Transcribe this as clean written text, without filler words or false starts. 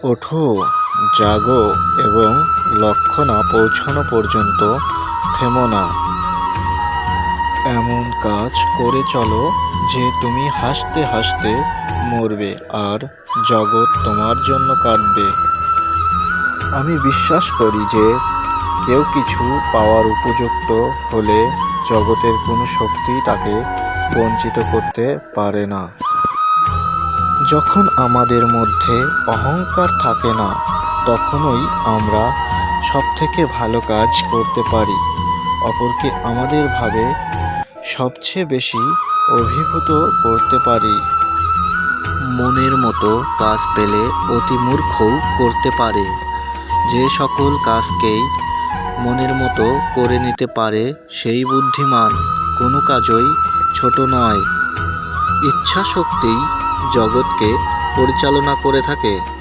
ওঠো, জাগো এবং লক্ষ্য না পৌঁছানো পর্যন্ত থেমো না। এমন কাজ করে চলো যে তুমি হাসতে হাসতে মরবে আর জগৎ তোমার জন্য কাঁদবে। আমি বিশ্বাস করি যে কেউ কিছু পাওয়ার উপযুক্ত হলে জগতের কোনো শক্তি তাকে বঞ্চিত করতে পারে না। যখন আমাদের মধ্যে অহংকার থাকে না, তখনই আমরা সবথেকে ভালো কাজ করতে পারি, অপরকে আমাদের ভাবে সবচেয়ে বেশি অভিভূত করতে পারি। মনের মতো কাজ পেলে অতি মূর্খও করতে পারে। যে সকল কাজকেই মনের মতো করে নিতে পারে সেই বুদ্ধিমান। কোনো কাজই ছোট নয়। ইচ্ছা শক্তিই জগৎকে পরিচালনা করে থাকে।